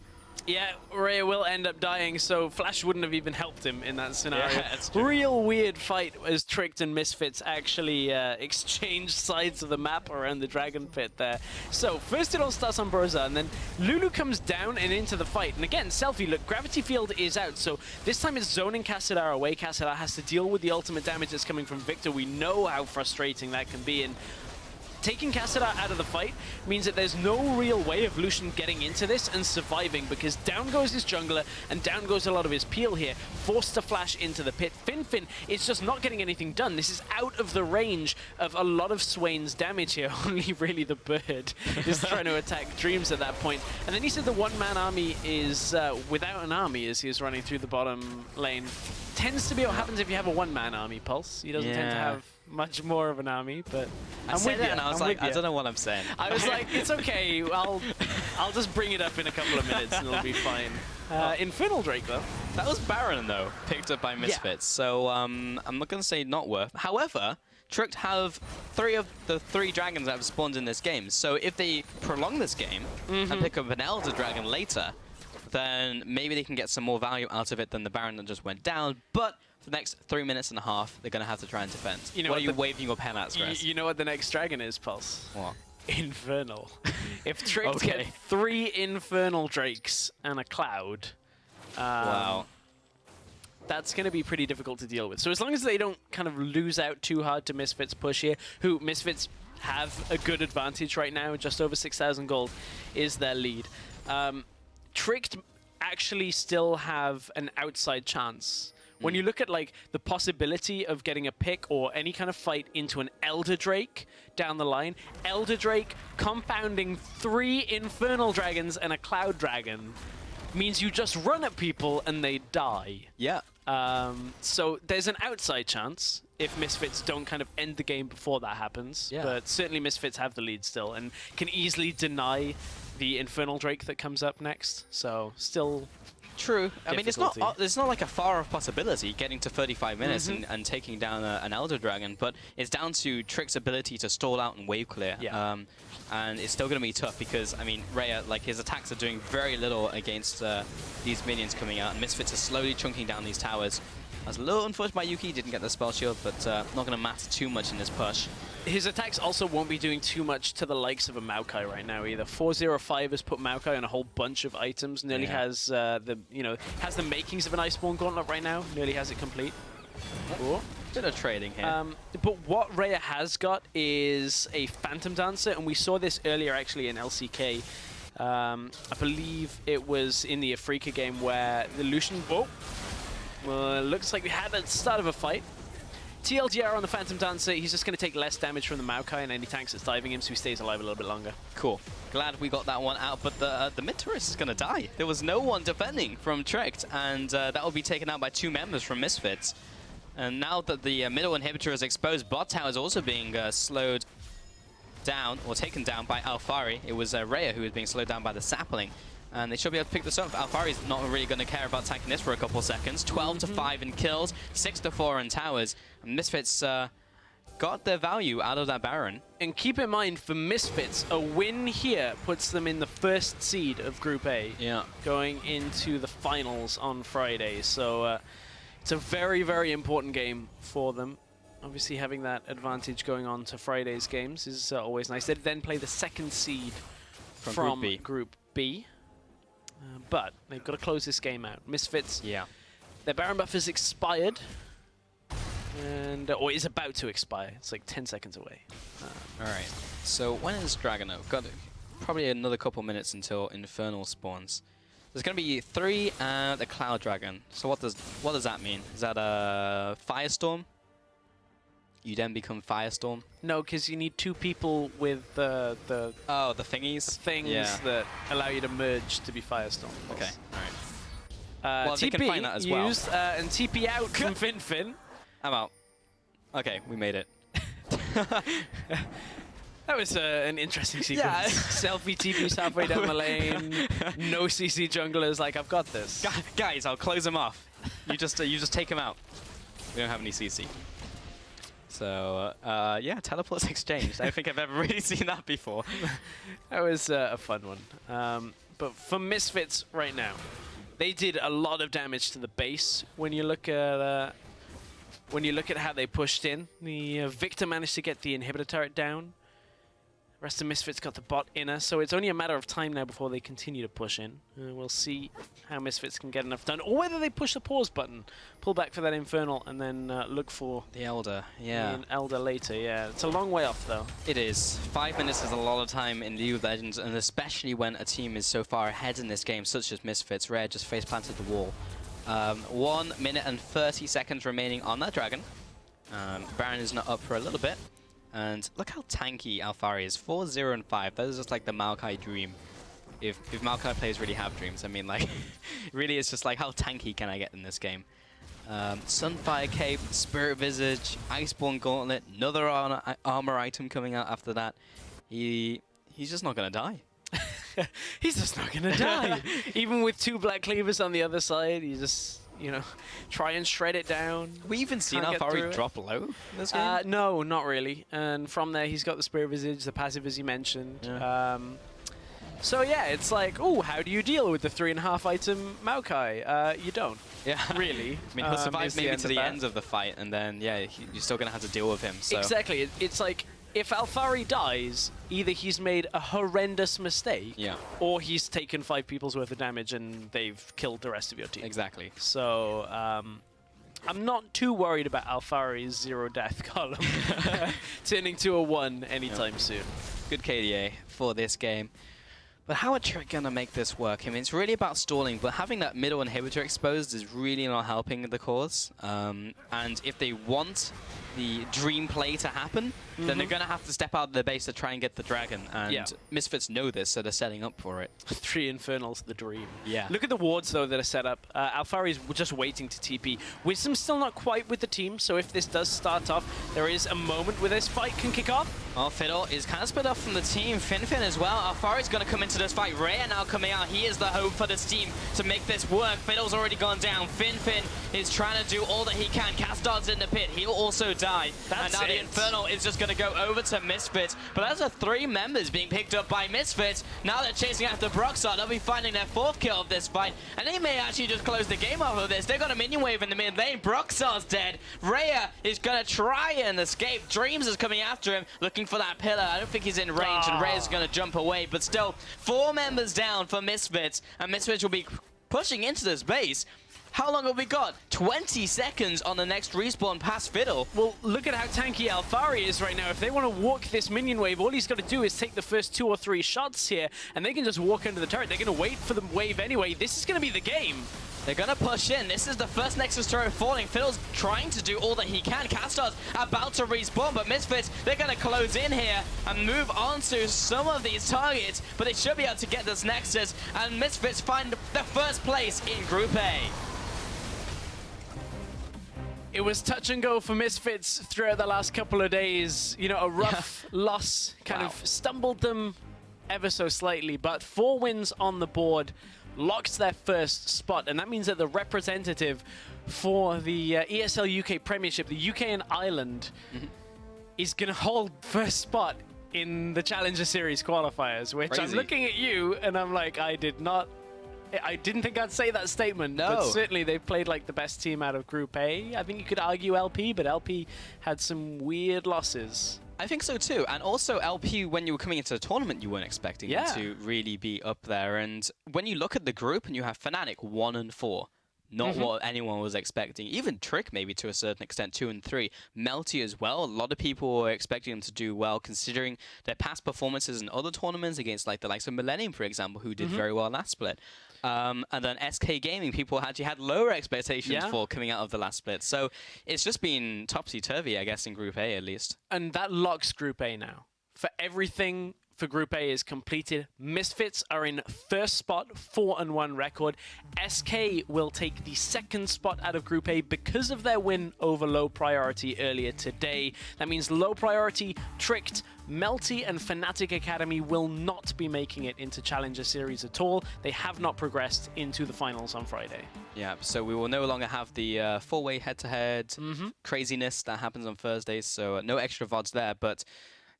Yeah, Raya will end up dying, so Flash wouldn't have even helped him in that scenario. Yeah, that's true. Real weird fight as Tricked and Misfits actually exchanged sides of the map around the Dragon Pit there. So, first it all starts on Broza, and then Lulu comes down and into the fight. And again, Selfie, look, Gravity Field is out, so this time it's zoning Cassadar away. Cassadar has to deal with the ultimate damage that's coming from Victor. We know how frustrating that can be, and taking Cassadar out of the fight means that there's no real way of Lucian getting into this and surviving, because down goes his jungler and down goes a lot of his peel here, forced to flash into the pit. Fin is just not getting anything done. This is out of the range of a lot of Swain's damage here. Only really the bird is trying to attack Dreams at that point. And then he said the one-man army is without an army as he's running through the bottom lane. Tends to be what happens if you have a one-man army, Pulse. He doesn't tend to have much more of an army, but I said it and I was like, I don't know what I'm saying. I was like, it's okay. I'll just bring it up in a couple of minutes and it'll be fine. Infernal Drake though. That was Baron though, picked up by Misfits. So I'm not gonna say not worth. However, Tricked have 3 of the 3 dragons that have spawned in this game. So if they prolong this game and pick up an Elder Dragon later, then maybe they can get some more value out of it than the Baron that just went down. But for the next 3 minutes and a half, they're going to have to try and defend. You know what are you waving your pen at, Stress? You know what the next dragon is, Pulse? What? Infernal. If Tricked get 3 Infernal Drakes and a Cloud, wow, that's going to be pretty difficult to deal with. So as long as they don't kind of lose out too hard to Misfits push here, who Misfits have a good advantage right now, just over 6,000 gold is their lead. Tricked actually still have an outside chance. When you look at like the possibility of getting a pick or any kind of fight into an Elder Drake down the line, Elder Drake compounding 3 Infernal Dragons and a Cloud Dragon means you just run at people and they die. Yeah. So there's an outside chance if Misfits don't kind of end the game before that happens. Yeah. But certainly Misfits have the lead still and can easily deny the Infernal Drake that comes up next. So still true. I mean, it's not like a far off possibility getting to 35 minutes and taking down an Elder Dragon, but it's down to Trick's ability to stall out and wave clear. Yeah. And it's still going to be tough because, I mean, Raya, like, his attacks are doing very little against these minions coming out, and Misfits are slowly chunking down these towers. I was a little unfortunate by Yuki, didn't get the spell shield, but not going to matter too much in this push. His attacks also won't be doing too much to the likes of a Maokai right now either. 405 has put Maokai on a whole bunch of items. Nearly has has the makings of an Iceborne Gauntlet right now. Nearly has it complete. Ooh. Bit of trading here. But what Raya has got is a Phantom Dancer, and we saw this earlier actually in LCK. I believe it was in the Afrika game where the Lucian... Well, looks like we had the start of a fight. TLDR on the Phantom Dancer, he's just going to take less damage from the Maokai and any tanks that's diving him, so he stays alive a little bit longer. Cool. Glad we got that one out, but the mid turret is going to die. There was no one defending from Tricked, and that will be taken out by 2 members from Misfits. And now that the middle inhibitor is exposed, bot tower is also being slowed down, or taken down by Alphari. It was Raya who was being slowed down by the sapling. And they should be able to pick this up. Alphari's not really going to care about tanking this for a couple seconds. 12-5 in kills, 6-4 in towers. And Misfits got their value out of that Baron. And keep in mind, for Misfits, a win here puts them in the first seed of Group A. Yeah. Going into the finals on Friday. So it's a very, very important game for them. Obviously, having that advantage going on to Friday's games is always nice. They then play the second seed from Group B. But they've got to close this game out. Misfits, their Baron buff has expired, and or is about to expire. It's like 10 seconds away. All right. So when is Dragonov? Got probably another couple minutes until Infernal spawns. There's going to be 3 and the Cloud Dragon. So what does that mean? Is that a Firestorm? You then become Firestorm? No, because you need 2 people with the thingies? Things that allow you to merge to be Firestorm. Okay, alright. Well, TP they can find that as well. Used, and TP out from Fin. I'm out. Okay, we made it. That was an interesting sequence. Yeah. Selfie TPs halfway down the lane. No CC junglers. Like, I've got this. Guys, I'll close him off. You just take him out. We don't have any CC. So, yeah, teleports exchanged. I don't think I've ever really seen that before. That was a fun one. But for Misfits right now, they did a lot of damage to the base. When you look at how they pushed in, the Victor managed to get the inhibitor turret down. The rest of Misfits got the bot inner, so it's only a matter of time now before they continue to push in. We'll see how Misfits can get enough done, or whether they push the pause button, pull back for that Infernal, and then look for the Elder. Yeah. An Elder later. Yeah, it's a long way off though. It is. 5 minutes is a lot of time in League of Legends, and especially when a team is so far ahead in this game, such as Misfits. Rare just face planted the wall. 1 minute and 30 seconds remaining on that Dragon. Baron is not up for a little bit. And look how tanky Alphari is. 4-0 and 5. That is just like the Maokai dream. If Maokai players really have dreams, I mean, like, really it's just like, how tanky can I get in this game? Sunfire Cape, Spirit Visage, Iceborne Gauntlet, another armor item coming out after that. He's just not going to die. He's just not going to die. Even with 2 Black Cleavers on the other side, he just... you know, try and shred it down. We even seen Alphari drop low in this game? No, not really. And from there, he's got the Spirit Visage, the passive as you mentioned. Yeah. So yeah, it's like, oh, how do you deal with the 3.5 item Maokai? You don't. Yeah. Really. I mean, he'll survive maybe to the end of the fight, and then, yeah, you're still going to have to deal with him. So. Exactly. It's like, if Alphari dies, either he's made a horrendous mistake, or he's taken 5 people's worth of damage and they've killed the rest of your team. Exactly. So, I'm not too worried about Alphari's 0 death column turning to a 1 anytime soon. Good KDA for this game. But how are Trick going to make this work? I mean, it's really about stalling, but having that middle inhibitor exposed is really not helping the cause. And if they want the dream play to happen, then they're going to have to step out of their base to try and get the dragon. And Misfits know this, so they're setting up for it. 3 Infernals, the dream. Yeah. Look at the wards, though, that are set up. Alphari's just waiting to TP. Wisdom's still not quite with the team, so if this does start off, there is a moment where this fight can kick off. Oh, Fiddle is kind of split off from the team. Finfin as well. Alphari's going to come into this fight. Rhea now coming out. He is the hope for this team to make this work. Fiddle's already gone down. Finfin is trying to do all that he can. Castard's in the pit. He'll also die. And now the Infernal is just going to go over to Misfits. But that's 3 members being picked up by Misfits. Now they're chasing after Broxard. They'll be finding their 4th kill of this fight. And they may actually just close the game off of this. They've got a minion wave in the mid lane. Broxard's dead. Rhea is going to try and escape. Dreams is coming after him, looking for that pillar. I don't think he's in range, and Rhea's going to jump away. But still, 4 members down for Misfits. And Misfits will be pushing into this base. How long have we got? 20 seconds on the next respawn past Fiddle. Well, look at how tanky Alphari is right now. If they want to walk this minion wave, all he's got to do is take the first 2 or 3 shots here, and they can just walk under the turret. They're going to wait for the wave anyway. This is going to be the game. They're going to push in. This is the first Nexus turret falling. Fiddle's trying to do all that he can. Castard's about to respawn, but Misfits, they're going to close in here and move on to some of these targets, but they should be able to get this Nexus, and Misfits find the first place in Group A. It was touch and go for Misfits throughout the last couple of days. You know, a rough loss kind of stumbled them ever so slightly, but 4 wins on the board locks their first spot, and that means that the representative for the ESL UK Premiership, the UK and Ireland, is going to hold first spot in the Challenger Series qualifiers, which I'm looking at you and I'm like, I didn't think I'd say that statement, but certainly they've played like the best team out of Group A. I think you could argue LP, but LP had some weird losses. I think so too, and also LP, when you were coming into the tournament, you weren't expecting them to really be up there. And when you look at the group and you have Fnatic 1 and 4, not what anyone was expecting. Even Trick, maybe to a certain extent, 2 and 3. Melty as well. A lot of people were expecting them to do well, considering their past performances in other tournaments against like the likes of Millennium, for example, who did very well last split. And then SK Gaming, people actually had lower expectations for coming out of the last split. So it's just been topsy-turvy, I guess, in Group A at least. And that locks Group A now. For everything for Group A is completed. Misfits are in first spot, 4-1 record. SK will take the second spot out of Group A because of their win over Low Priority earlier today. That means Low Priority, Tricked, Melty and Fnatic Academy will not be making it into Challenger Series at all. They have not progressed into the finals on Friday. Yeah, so we will no longer have the four-way head-to-head craziness that happens on Thursdays, so no extra VODs there. But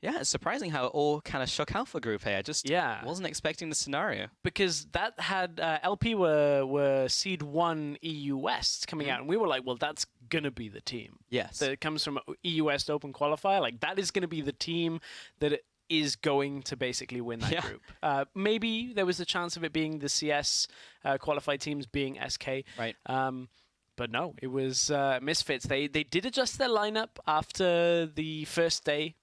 yeah, it's surprising how it all kind of shook out for Group A. I just wasn't expecting the scenario. Because that had LP were Seed 1 EU West coming out, and we were like, well, that's going to be the team. Yes. That comes from EU West Open Qualifier. Like, that is going to be the team that is going to basically win that group. Maybe there was a chance of it being the CS qualified teams being SK. Right. But no, it was Misfits. They did adjust their lineup after the first day,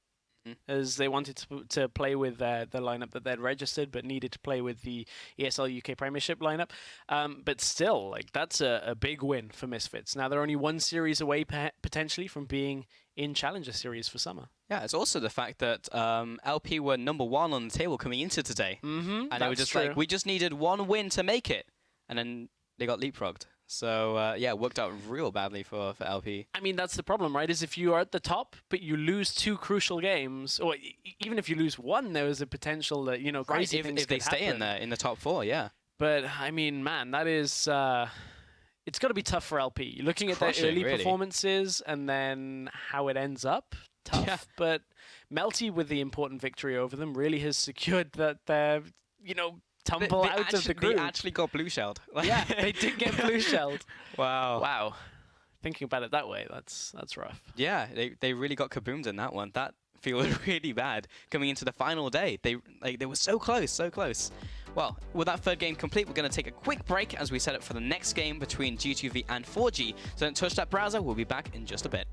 as they wanted to play with the lineup that they'd registered, but needed to play with the ESL UK Premiership lineup. But still, like, that's a big win for Misfits. Now they're only one series away potentially from being in Challenger Series for summer. Yeah, it's also the fact that LP were #1 on the table coming into today. And they were just like, we just needed one win to make it. And then they got leapfrogged. So, yeah, it worked out real badly for LP. I mean, that's the problem, right? Is if you are at the top, but you lose 2 crucial games, or even if you lose 1, there is a potential that, you know, crazy things if they could stay happen. in the top 4, yeah. But, I mean, man, that is... it's got to be tough for LP. You're looking at their early performances and then how it ends up. Tough. Yeah. But Melty, with the important victory over them, really has secured that they're, you know, tumble out of the group. They actually got blue shelled. Yeah, they did get blue shelled. Wow. Wow. Thinking about it that way, that's rough. Yeah, they really got kaboomed in that one. That feels really bad coming into the final day. They were so close, so close. Well, with that third game complete, we're going to take a quick break as we set up for the next game between G2V and 4G. So don't touch that browser. We'll be back in just a bit.